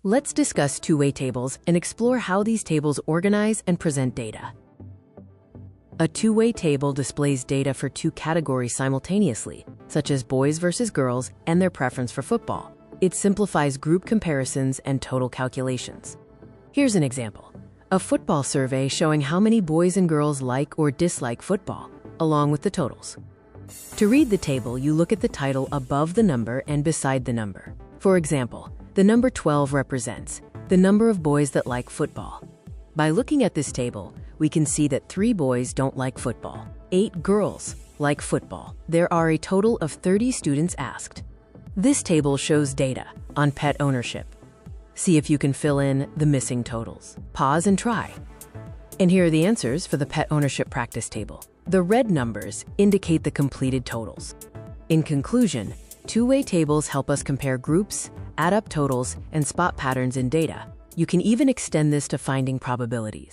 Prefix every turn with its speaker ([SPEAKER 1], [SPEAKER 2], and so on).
[SPEAKER 1] Let's discuss two-way tables and explore how these tables organize and present data. A two-way table displays data for two categories simultaneously, such as boys versus girls and their preference for football. It simplifies group comparisons and total calculations. Here's an example: a football survey showing how many boys and girls like or dislike football, along with the totals. To read the table, you look at the title above the number and beside the number. For example, the number 12 represents the number of boys that like football. By looking at this table, we can see that 3 boys don't like football. 8 girls like football. There are a total of 30 students asked. This table shows data on pet ownership. See if you can fill in the missing totals. Pause and try. And here are the answers for the pet ownership practice table. The red numbers indicate the completed totals. In conclusion, two-way tables help us compare groups, add up totals, and spot patterns in data. You can even extend this to finding probabilities.